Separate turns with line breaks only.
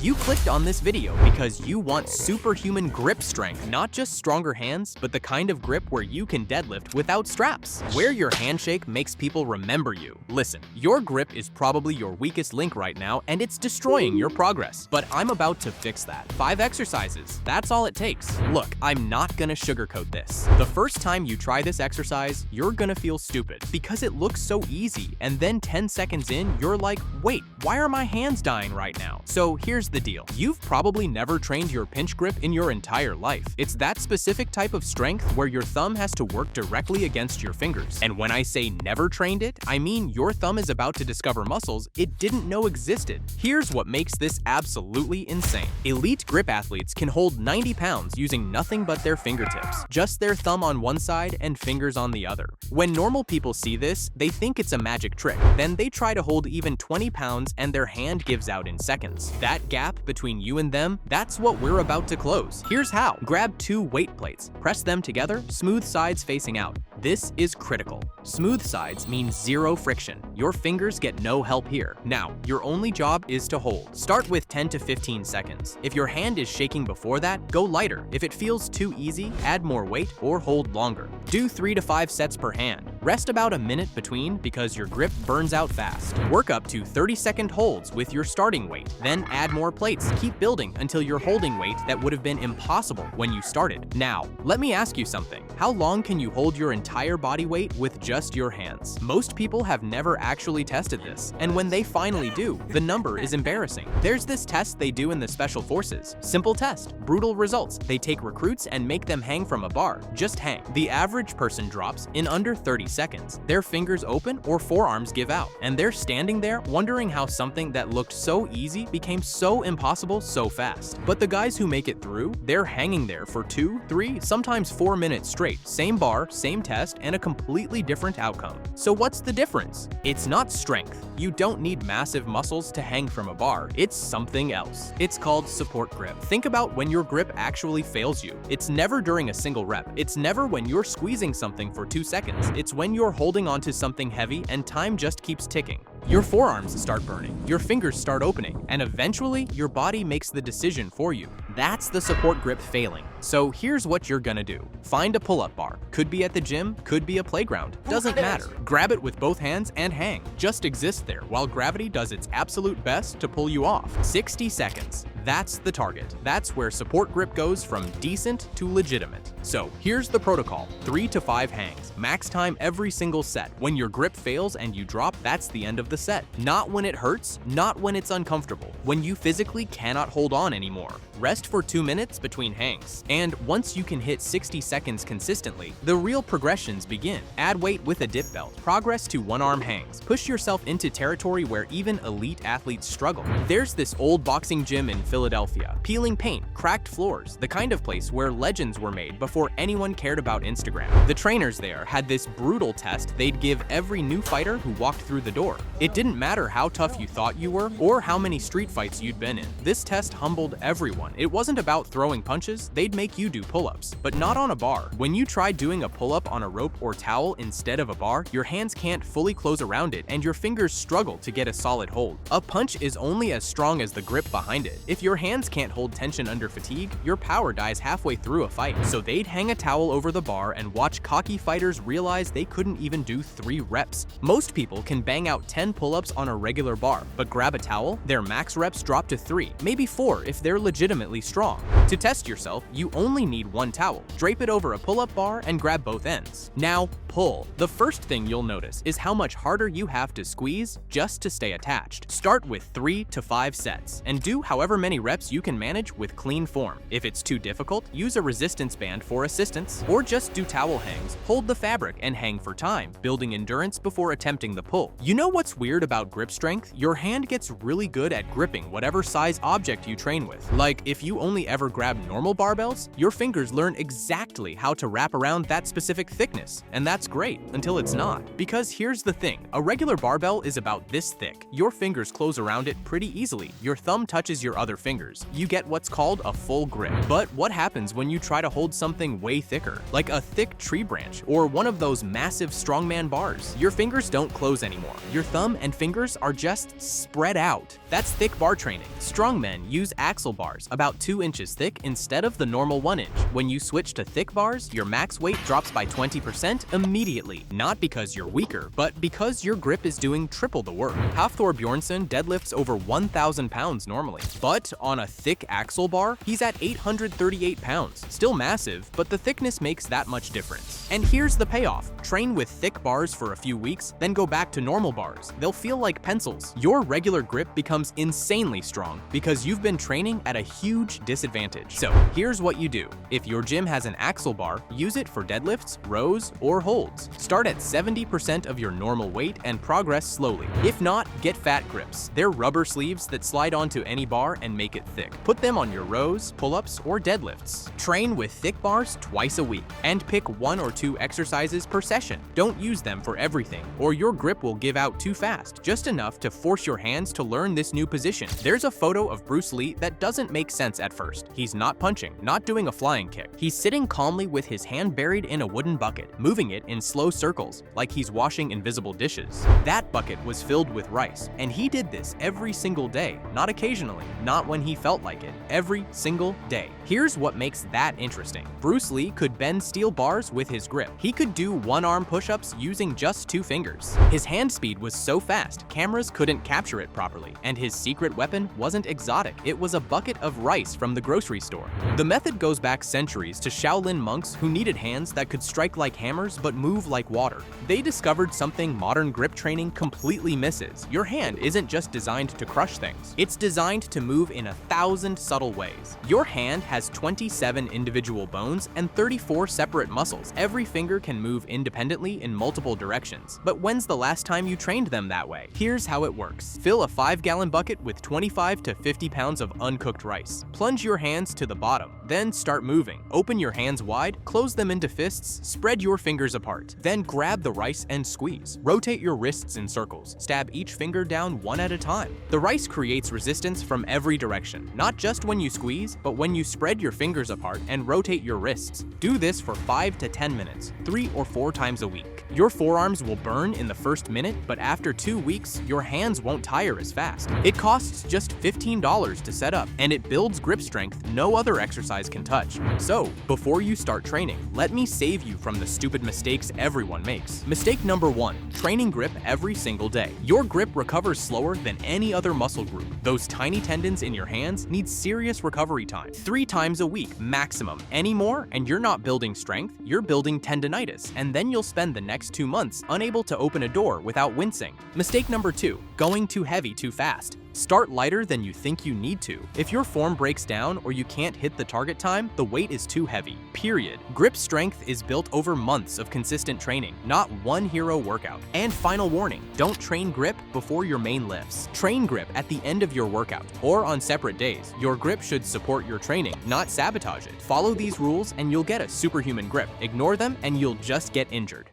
You clicked on this video because you want superhuman grip strength, not just stronger hands, but the kind of grip where you can deadlift without straps, where your handshake makes people remember you. Listen, your grip is probably your weakest link right now, and it's destroying your progress. But I'm about to fix that. 5 exercises, that's all it takes. Look, I'm not gonna sugarcoat this. The first time you try this exercise, you're gonna feel stupid because it looks so easy, and then 10 seconds in, you're like, wait, why are my hands dying right now? So here's the deal. You've probably never trained your pinch grip in your entire life. It's that specific type of strength where your thumb has to work directly against your fingers. And when I say never trained it, I mean your thumb is about to discover muscles it didn't know existed. Here's what makes this absolutely insane. Elite grip athletes can hold 90 pounds using nothing but their fingertips, just their thumb on one side and fingers on the other. When normal people see this, they think it's a magic trick. Then they try to hold even 20 pounds and their hand gives out in seconds. That gap between you and them, that's what we're about to close. Here's how. Grab 2 weight plates, press them together, smooth sides facing out. This is critical. Smooth sides mean 0 friction. Your fingers get no help here. Now, your only job is to hold. Start with 10 to 15 seconds. If your hand is shaking before that, go lighter. If it feels too easy, add more weight or hold longer. Do 3 to 5 sets per hand. Rest about a minute between because your grip burns out fast. Work up to 30-second holds with your starting weight. Then add more plates. Keep building until you're holding weight that would have been impossible when you started. Now, let me ask you something. How long can you hold your entire body weight with just your hands? Most people have never actually tested this, and when they finally do, the number is embarrassing. There's this test they do in the Special Forces. Simple test, brutal results. They take recruits and make them hang from a bar. Just hang. The average person drops in under 30 seconds. Their fingers open or forearms give out, and they're standing there wondering how something that looked so easy became so impossible so fast. But the guys who make it through, they're hanging there for 2, 3, sometimes 4 minutes straight. Same bar, same test, and a completely different outcome. So what's the difference? It's not strength. You don't need massive muscles to hang from a bar. It's something else. It's called support grip. Think about when your grip actually fails you. It's never during a single rep. It's never when you're squeezing something for 2 seconds. It's when you're holding onto something heavy and time just keeps ticking. Your forearms start burning, your fingers start opening, and eventually your body makes the decision for you. That's the support grip failing. So here's what you're gonna do. Find a pull-up bar. Could be at the gym, could be a playground. Doesn't matter. Grab it with both hands and hang. Just exist there while gravity does its absolute best to pull you off. 60 seconds. That's the target. That's where support grip goes from decent to legitimate. So here's the protocol. 3 to 5 hangs. Max time every single set. When your grip fails and you drop, that's the end of the set. Not when it hurts, not when it's uncomfortable, when you physically cannot hold on anymore. Rest for 2 minutes between hangs. And once you can hit 60 seconds consistently, the real progressions begin. Add weight with a dip belt. Progress to 1-arm hangs. Push yourself into territory where even elite athletes struggle. There's this old boxing gym in Philadelphia. Peeling paint, cracked floors, the kind of place where legends were made before anyone cared about Instagram. The trainers there had this brutal test they'd give every new fighter who walked through the door. It didn't matter how tough you thought you were or how many street fights you'd been in. This test humbled everyone. It wasn't about throwing punches, they'd make you do pull-ups, but not on a bar. When you try doing a pull-up on a rope or towel instead of a bar, your hands can't fully close around it and your fingers struggle to get a solid hold. A punch is only as strong as the grip behind it. If your hands can't hold tension under fatigue, your power dies halfway through a fight. So they'd hang a towel over the bar and watch cocky fighters realize they couldn't even do 3 reps. Most people can bang out 10 pull-ups on a regular bar, but grab a towel, their max reps drop to 3, maybe 4 if they're legitimately strong. To test yourself, you only need 1 towel. Drape it over a pull-up bar and grab both ends. Now, pull. The first thing you'll notice is how much harder you have to squeeze just to stay attached. Start with 3 to 5 sets, and do however many reps you can manage with clean form. If it's too difficult, use a resistance band for assistance, or just do towel hangs. Hold the fabric and hang for time, building endurance before attempting the pull. You know what's weird about grip strength? Your hand gets really good at gripping whatever size object you train with. Like, if you only ever grab normal barbells, your fingers learn exactly how to wrap around that specific thickness, and that's great until it's not. Because here's the thing, a regular barbell is about this thick. Your fingers close around it pretty easily. Your thumb touches your other fingers. You get what's called a full grip. But what happens when you try to hold something way thicker, like a thick tree branch or one of those massive strongman bars? Your fingers don't close anymore. Your thumb and fingers are just spread out. That's thick bar training. Strong men use axle bars about 2 inches thick instead of the normal 1 inch. When you switch to thick bars, your max weight drops by 20% immediately. Not because you're weaker, but because your grip is doing triple the work. Hafthor Bjornsson deadlifts over 1,000 pounds normally, but on a thick axle bar, he's at 838 pounds. Still massive, but the thickness makes that much difference. And here's the payoff. Train with thick bars for a few weeks, then go back to normal bars. They'll feel like pencils. Your regular grip becomes insanely strong because you've been training at a huge disadvantage. So here's what you do. If your gym has an axle bar, use it for deadlifts, rows, or holds. Start at 70% of your normal weight and progress slowly. If not, get fat grips. They're rubber sleeves that slide onto any bar and make it thick. Put them on your rows, pull-ups, or deadlifts. Train with thick bars twice a week and pick 1 or 2 exercises per session. Don't use them for everything, or your grip will give out too fast, just enough to force your hands to learn this new position. There's a photo of Bruce Lee that doesn't make sense at first. He's not punching, not doing a flying kick. He's sitting calmly with his hand buried in a wooden bucket, moving it in slow circles, like he's washing invisible dishes. That bucket was filled with rice, and he did this every single day, not occasionally, not when he felt like it, every single day. Here's what makes that interesting. Bruce Lee could bend steel bars with his grip. He could do one-arm push-ups using just 2 fingers. His hand speed was so fast, cameras couldn't capture it properly, and his secret weapon wasn't exotic. It was a bucket of rice from the grocery store. The method goes back centuries to Shaolin monks who needed hands that could strike like hammers but move like water. They discovered something modern grip training completely misses. Your hand isn't just designed to crush things. It's designed to move in 1,000 subtle ways. Your hand has 27 individual bones and 34 separate muscles. Every finger can move independently in multiple directions. But when's the last time you trained them that way? Here's how it works. Fill a 5-gallon bucket with 25 to 50 pounds of uncooked rice. Plunge your hands to the bottom. Then start moving. Open your hands wide, close them into fists, spread your fingers apart. Then grab the rice and squeeze. Rotate your wrists in circles. Stab each finger down 1 at a time. The rice creates resistance from every direction, not just when you squeeze, but when you spread your fingers apart and rotate your wrists. Do this for 5 to 10 minutes, 3 or 4 times a week. Your forearms will burn in the first minute, but after 2 weeks, your hands won't tire as fast. It costs just $15 to set up, and it builds grip strength no other exercise can touch. So, before you start training, let me save you from the stupid mistakes everyone makes. Mistake number 1, training grip every single day. Your grip recovers slower than any other muscle group. Those tiny tendons in your hands need serious recovery time. 3 times a week, maximum. Any more, and you're not building strength, you're building tendinitis, and then you'll spend the next 2 months unable to open a door without wincing. Mistake number 2, going too heavy too fast. Start lighter than you think you need to. If your form breaks down or you can't hit the target time, the weight is too heavy, period. Grip strength is built over months of consistent training, not one hero workout. And final warning, don't train grip before your main lifts. Train grip at the end of your workout or on separate days. Your grip should support your training, not sabotage it. Follow these rules and you'll get a superhuman grip. Ignore them and you'll just get injured.